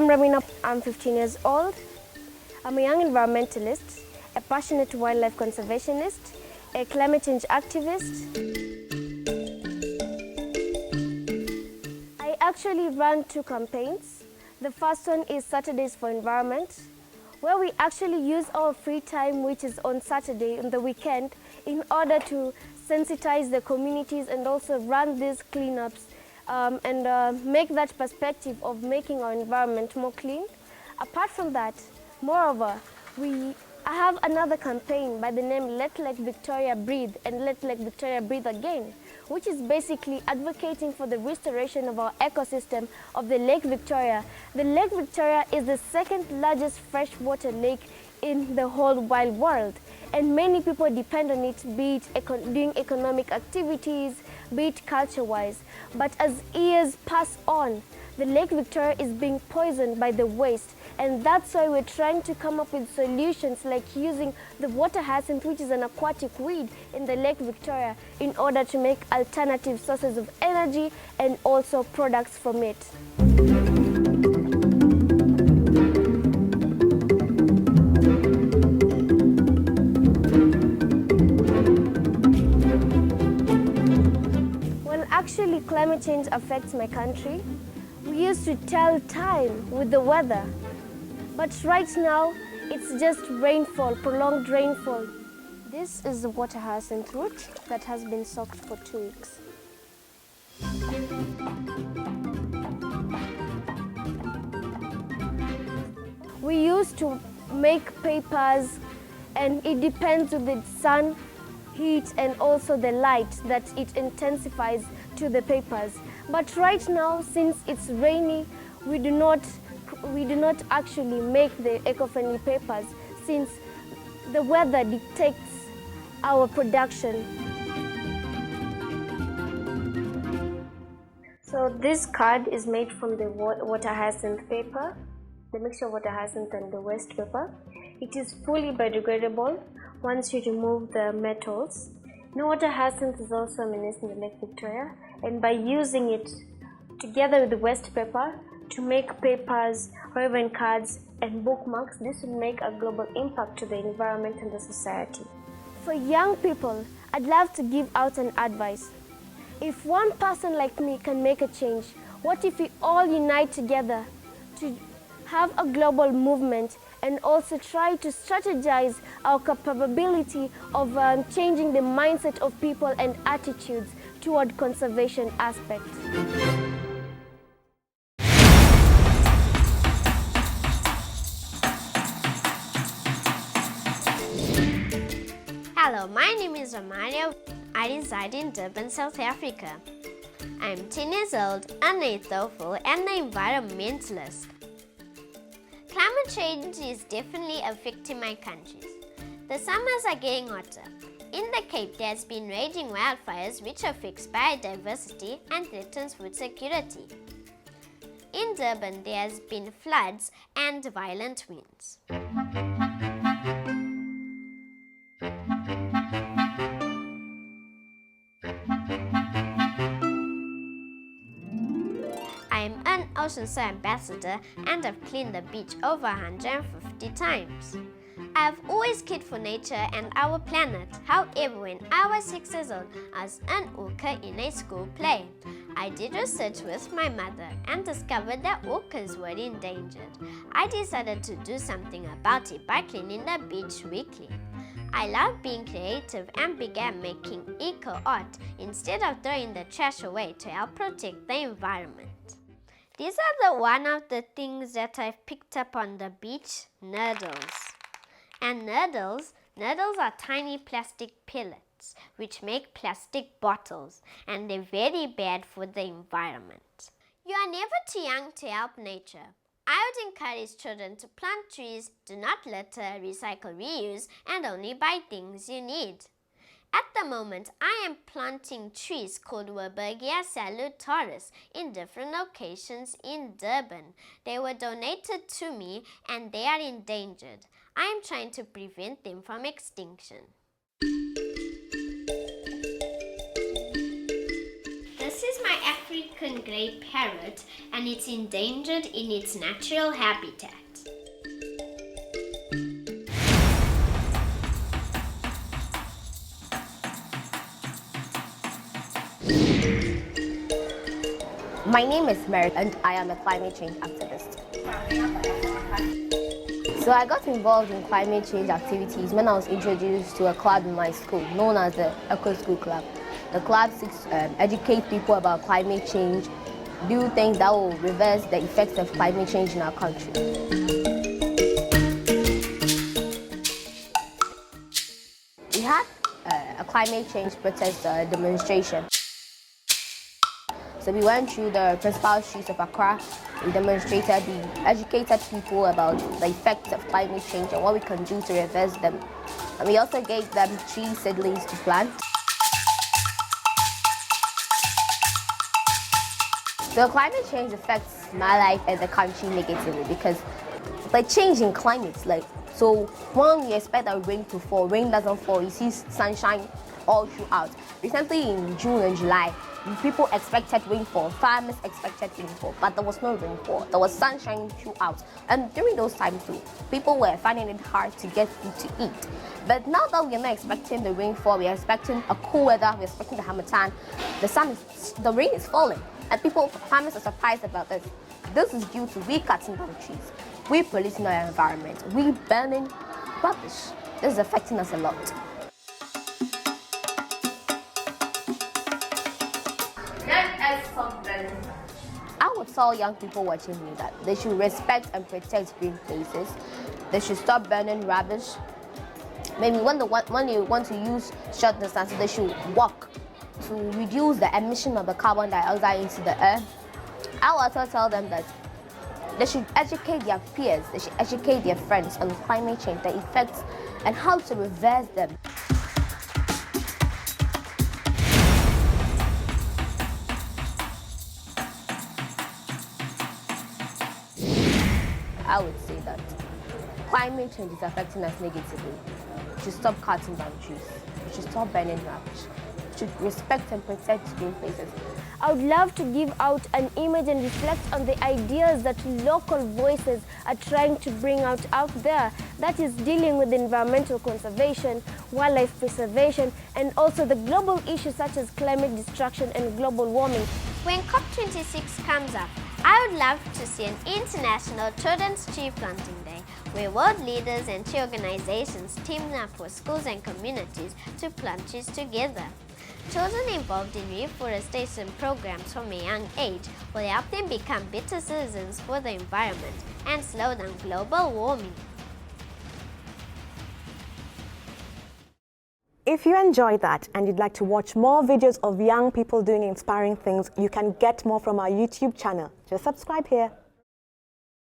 I'm Ramina. I'm 15 years old. I'm a young environmentalist, a passionate wildlife conservationist, a climate change activist. I actually run 2 campaigns. The first one is Saturdays for Environment, where we actually use our free time, which is on Saturday, on the weekend, in order to sensitize the communities and also run these cleanups and make that perspective of making our environment more clean. Apart from that, moreover, I have another campaign by the name Let Lake Victoria Breathe and Let Lake Victoria Breathe Again, which is basically advocating for the restoration of our ecosystem of the Lake Victoria. The Lake Victoria is the second largest freshwater lake in the whole wide world, and many people depend on it, be it doing economic activities, be it culture-wise. But as years pass on, the Lake Victoria is being poisoned by the waste, and that's why we're trying to come up with solutions like using the water hyacinth, which is an aquatic weed in the Lake Victoria, in order to make alternative sources of energy and also products from it. Well, actually, climate change affects my country. We used to tell time with the weather, but right now it's just rainfall, prolonged rainfall. This is the water hyacinth root that has been soaked for 2 weeks. We used to make papers, and it depends on the sun, heat, and also the light that it intensifies to the papers. But right now, since it's rainy, we do not actually make the eco-friendly papers, since the weather dictates our production. So this card is made from the water hyacinth paper, the mixture of water hyacinth and the waste paper. It is fully biodegradable once you remove the metals. Now, water hyacinth is also a menace in the Lake Victoria, and by using it together with the waste paper to make papers, or even cards and bookmarks, this will make a global impact to the environment and the society. For young people, I'd love to give out an advice. If one person like me can make a change, what if we all unite together to have a global movement and also try to strategize our capability of changing the mindset of people and attitudes toward conservation aspects. Hello, my name is Romario. I reside in Durban, South Africa. I'm 10 years old, an ethnophile and an environmentalist. Climate change is definitely affecting my countries. The summers are getting hotter. In the Cape, there has been raging wildfires which affects biodiversity and threatens food security. In Durban, there has been floods and violent winds. I am an Ocean Soil ambassador and have cleaned the beach over 150 times. I have always cared for nature and our planet. However, when I was 6 years old, I was an orca in a school play. I did research with my mother and discovered that orcas were endangered. I decided to do something about it by cleaning the beach weekly. I love being creative and began making eco art instead of throwing the trash away to help protect the environment. These are one of the things that I've picked up on the beach: nurdles. And nurdles are tiny plastic pellets which make plastic bottles, and they're very bad for the environment. You are never too young to help nature. I would encourage children to plant trees, do not litter, recycle, reuse, and only buy things you need. At the moment, I am planting trees called Werbergia salutaris in different locations in Durban. They were donated to me and they are endangered. I am trying to prevent them from extinction. This This is my African grey parrot and it's endangered in its natural habitat. My name is Merrick and I am a climate change activist. So I got involved in climate change activities when I was introduced to a club in my school known as the Eco School Club. The club seeks to educate people about climate change, do things that will reverse the effects of climate change in our country. We had a climate change protest demonstration. So we went through the principal streets of Accra. We demonstrated, we educated people about the effects of climate change and what we can do to reverse them. And we also gave them 3 seedlings to plant. So climate change affects my life and the country negatively because by changing climates, so when you expect that rain to fall, rain doesn't fall, you see sunshine all throughout. Recently in June and July, people expected rainfall, farmers expected rainfall, but there was no rainfall. There was sunshine throughout. And during those times too, people were finding it hard to get food to eat. But now that we are not expecting the rainfall, we are expecting a cool weather, we are expecting the Harmattan, the rain is falling. And farmers are surprised about this. This is due to we cutting down trees, we polluting our environment, we burning rubbish. This is affecting us a lot. I would tell young people watching me that they should respect and protect green places. They should stop burning rubbish. Maybe when they want to use short distances, they should walk to reduce the emission of the carbon dioxide into the air. I will also tell them that they should educate their peers, they should educate their friends on climate change, the effects, and how to reverse them. I would say that climate change is affecting us negatively. We should stop cutting down trees. We should stop burning rubbish. We should respect and protect green places. I would love to give out an image and reflect on the ideas that local voices are trying to bring out there. That is dealing with environmental conservation, wildlife preservation, and also the global issues such as climate destruction and global warming. When COP26 comes up, I would love to see an international children's tree planting day where world leaders and tree organizations team up with schools and communities to plant trees together. Children involved in reforestation programs from a young age will help them become better citizens for the environment and slow down global warming. If you enjoyed that and you'd like to watch more videos of young people doing inspiring things, you can get more from our YouTube channel. Just subscribe here.